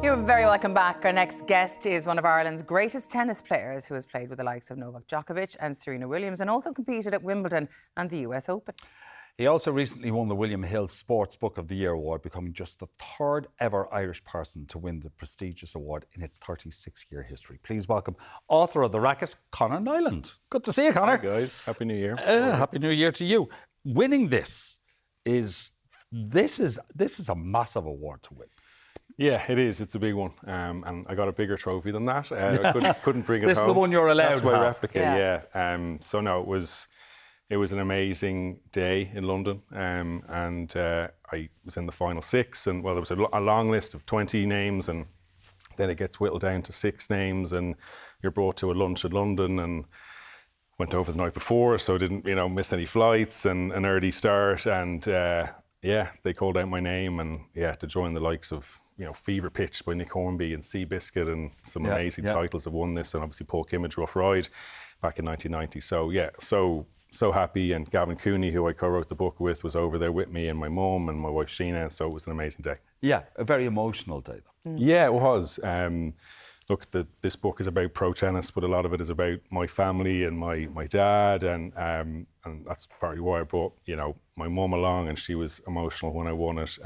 You're very welcome back. Our next guest is one of Ireland's greatest tennis players who has played with the likes of Novak Djokovic and Serena Williams and also competed at Wimbledon and the US Open. He also recently won the William Hill Sports Book of the Year award, becoming just the third ever Irish person to win the prestigious award in its 36-year history. Please welcome author of the Racket, Conor Niland. Good to see you, Conor. Hi guys, Happy New Year. Happy New Year to you. Winning this is a massive award to win. Yeah, it is. It's a big one, and I got a bigger trophy than that. I couldn't bring it home. This is the one you're allowed. That's my to have. replica. Yeah. So no, it was an amazing day in London, and I was in the final six, and well, there was a long list of 20 names, and then it gets whittled down to 6 names, and you're brought to a lunch in London, and went over the night before, so didn't miss any flights, and an early start, and they called out my name, and to join the likes of Fever Pitch by Nick Hornby and Seabiscuit, and some amazing titles have won this, and obviously Paul Kimmage Rough Ride back in 1990. So so happy, and Gavin Cooney, who I co-wrote the book with, was over there with me, and my mum and my wife Sheena, so it was an amazing day. Yeah, a very emotional day. Yeah, it was. Look, this book is about pro tennis, but a lot of it is about my family and my dad, and that's partly why I brought my mum along, and she was emotional when I won it.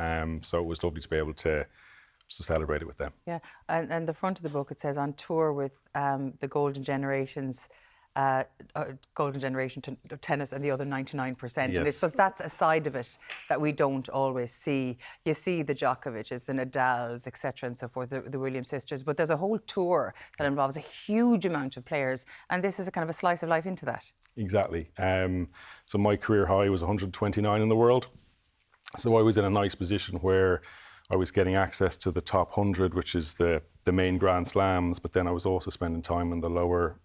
So it was lovely to be able to celebrate it with them. Yeah, and the front of the book, it says on tour with the Golden Generation tennis and the other 99%. Yes. And I suppose that's a side of it that we don't always see. You see the Djokovic's, the Nadals, etc. and so forth, the Williams sisters, but there's a whole tour that involves a huge amount of players, and this is a kind of a slice of life into that. Exactly. So my career high was 129 in the world. So I was in a nice position where I was getting access to the top 100, which is the main Grand Slams, but then I was also spending time in the lower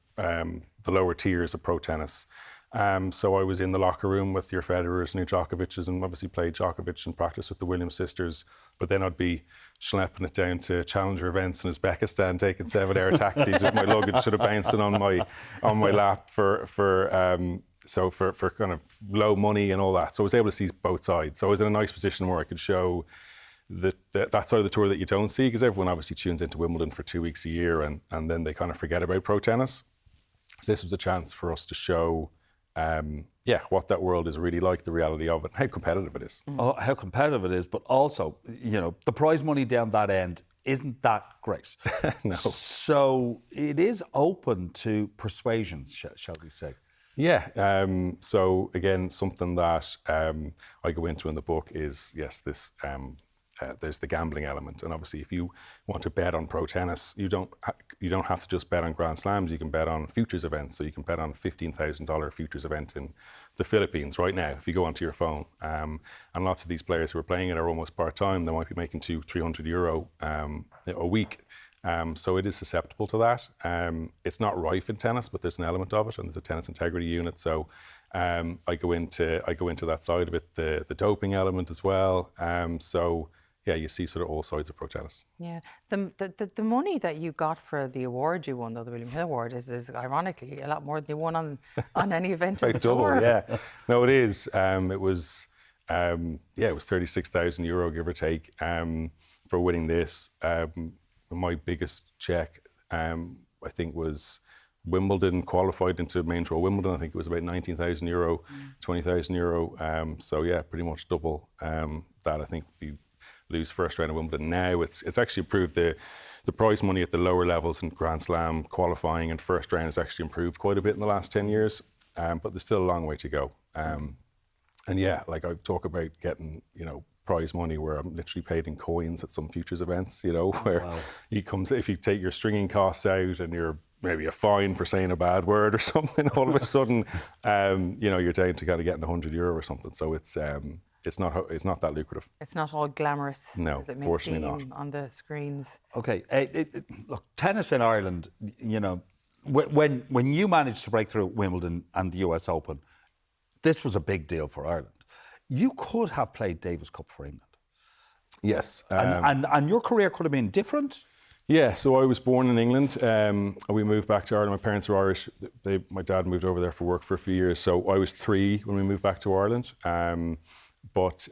tiers of pro tennis. So I was in the locker room with your Federers and your Djokovic's, and obviously played Djokovic and practiced with the Williams sisters. But then I'd be schlepping it down to challenger events in Uzbekistan, taking 7-hour taxis with my luggage, sort of bouncing on my lap for kind of low money and all that. So I was able to see both sides. So I was in a nice position where I could show that side of the tour that you don't see, because everyone obviously tunes into Wimbledon for 2 weeks a year, and then they kind of forget about pro tennis. So this was a chance for us to show what that world is really like, the reality of it, how competitive it is. Oh, how competitive it is, but also, the prize money down that end isn't that great. No. So it is open to persuasions, shall we say. Yeah. So again, something that I go into in the book is, there's the gambling element, and obviously, if you want to bet on pro tennis, you don't have to just bet on Grand Slams. You can bet on futures events. So you can bet on a $15,000 futures event in the Philippines right now if you go onto your phone. And lots of these players who are playing it are almost part time. They might be making €200-300 a week. So it is susceptible to that. It's not rife in tennis, but there's an element of it, and there's a tennis integrity unit. So I go into that side of it, the doping element as well. You see sort of all sides of pro tennis. Yeah, the money that you got for the award you won, though, the William Hill Award, is ironically a lot more than you won on any event of the tour. Yeah, no, it is. It was €36,000, give or take, for winning this. My biggest check, I think, was Wimbledon, qualified into main draw Wimbledon. I think it was about €19,000, €20,000. So yeah, pretty much double that. I think if you lose first round of Wimbledon now, it's actually improved the prize money at the lower levels in Grand Slam qualifying and first round has actually improved quite a bit in the last 10 years, but there's still a long way to go. And like I talk about getting prize money where I'm literally paid in coins at some futures events, where if you take your stringing costs out and you're maybe a fine for saying a bad word or something, all of a sudden you're down to kind of getting €100 or something. So it's not that lucrative. It's not all glamorous, no, as it may fortunately seem not on the screens. Okay, look, tennis in Ireland, when you managed to break through at Wimbledon and the US Open, this was a big deal for Ireland. You could have played Davis Cup for England. Yes. And your career could have been different? Yeah, so I was born in England. We moved back to Ireland. My parents are Irish. My dad moved over there for work for a few years. So I was 3 when we moved back to Ireland. But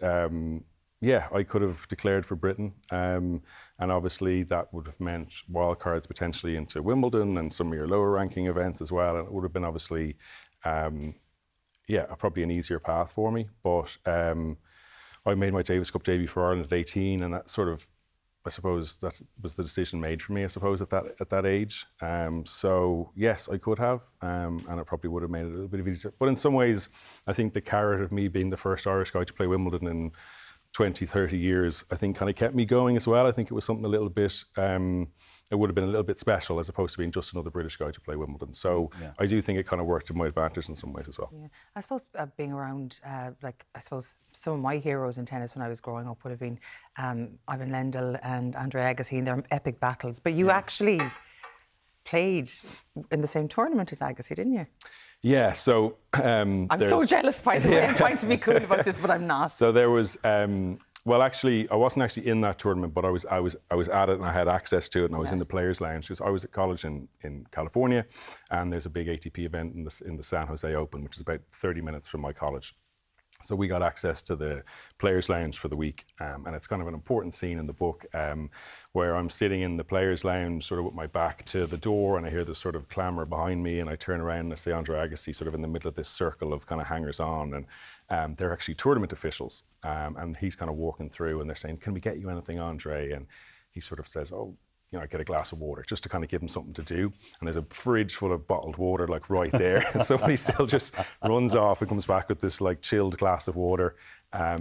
yeah, I could have declared for Britain, and obviously that would have meant wildcards potentially into Wimbledon and some of your lower ranking events as well. And it would have been obviously, yeah, probably an easier path for me. But I made my Davis Cup debut for Ireland at 18, and that sort of, I suppose that was the decision made for me, I suppose, at that age. So yes, I could have, and it probably would have made it a little bit easier. But in some ways, I think the carrot of me being the first Irish guy to play Wimbledon in 20, 30 years, I think kind of kept me going as well. I think it was something a little bit, it would have been a little bit special as opposed to being just another British guy to play Wimbledon. So yeah. I do think it kind of worked to my advantage in some ways as well. Yeah. I suppose being around, like, I suppose some of my heroes in tennis when I was growing up would have been Ivan Lendl and Andre Agassi in their epic battles. But you actually played in the same tournament as Agassi, didn't you? Yeah, so I'm so jealous, by the way. I'm trying to be cool about this, but I'm not. So there was, well, actually, I wasn't actually in that tournament, but I was at it and I had access to it, and I was in the players' lounge because I was at college in California, and there's a big ATP event in the San Jose Open, which is about 30 minutes from my college. So we got access to the Players' Lounge for the week, and it's kind of an important scene in the book where I'm sitting in the Players' Lounge sort of with my back to the door, and I hear this sort of clamour behind me, and I turn around and I see Andre Agassi sort of in the middle of this circle of kind of hangers-on, and they're actually tournament officials, and he's kind of walking through, and they're saying, "Can we get you anything, Andre?" And he sort of says, "Oh, you know, I get a glass of water," just to kind of give him something to do. And there's a fridge full of bottled water, like right there. And somebody still just runs off and comes back with this like chilled glass of water.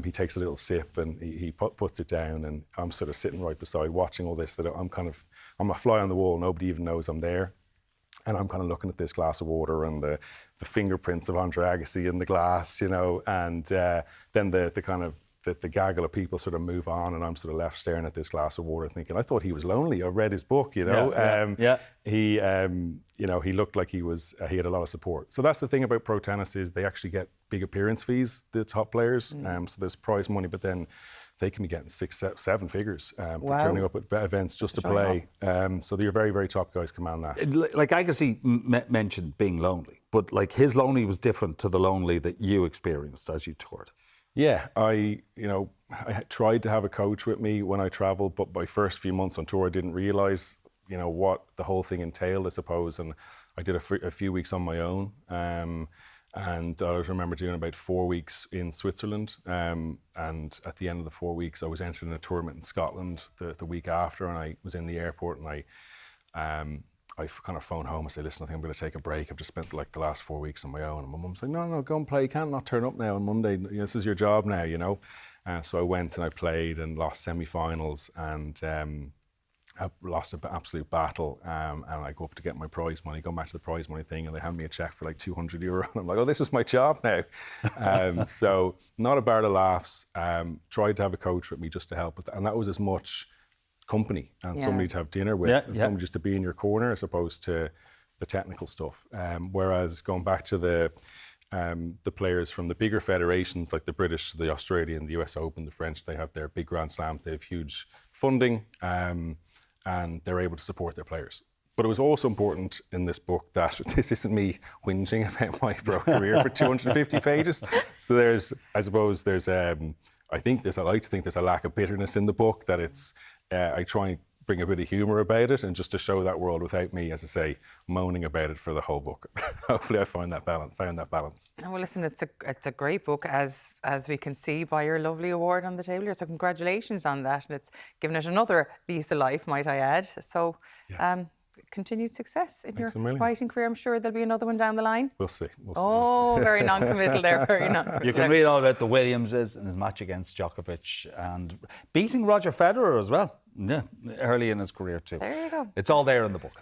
He takes a little sip and he puts it down. And I'm sort of sitting right beside watching all this, that I'm a fly on the wall. Nobody even knows I'm there. And I'm kind of looking at this glass of water and the fingerprints of Andre Agassi in the glass, you know, and then the kind of, the gaggle of people sort of move on, and I'm sort of left staring at this glass of water thinking, I thought he was lonely. I read his book, you know. He, you know, he looked like he had a lot of support. So that's the thing about pro tennis is they actually get big appearance fees, the top players. So there's prize money, but then they can be getting 6, 7 figures for turning up at events just to play. So your very, very top guys command that. Like Agassi mentioned being lonely, but like his lonely was different to the lonely that you experienced as you toured. Yeah, I tried to have a coach with me when I travelled, but my first few months on tour, I didn't realise, you know, what the whole thing entailed, I suppose. And I did a few weeks on my own. And I remember doing about 4 weeks in Switzerland. And at the end of the 4 weeks, I was entering a tournament in Scotland the week after, and I was in the airport, and I kind of phoned home and said, "Listen, I think I'm going to take a break. I've just spent like the last 4 weeks on my own." And my mum's like, no, go and play. You can't not turn up now on Monday. You know, this is your job now, you know. So I went and I played and lost semi-finals, and I lost an absolute battle. And I go up to get my prize money, go back to the prize money thing, and they hand me a check for like €200. And I'm like, oh, this is my job now. So not a bar of laughs. Tried to have a coach with me just to help with that. And that was as much company and somebody to have dinner with, and somebody just to be in your corner as opposed to the technical stuff. Whereas going back to the players from the bigger federations like the British, the Australian, the US Open, the French, they have their big Grand Slams, they have huge funding, and they're able to support their players. But it was also important in this book that this isn't me whinging about my pro career for 250 pages. So I like to think there's a lack of bitterness in the book, that it's, I try and bring a bit of humour about it, and just to show that world without me, as I say, moaning about it for the whole book. Hopefully I found that balance. Well, listen, it's a great book, as we can see by your lovely award on the table here. So congratulations on that, and it's given it another lease of life, might I add. So continued success in your writing career. I'm sure there'll be another one down the line. We'll see. Very non-committal there, very non-committal. You can read all about the Williamses and his match against Djokovic and beating Roger Federer as well. Yeah, early in his career too. There you go. It's all there in the book.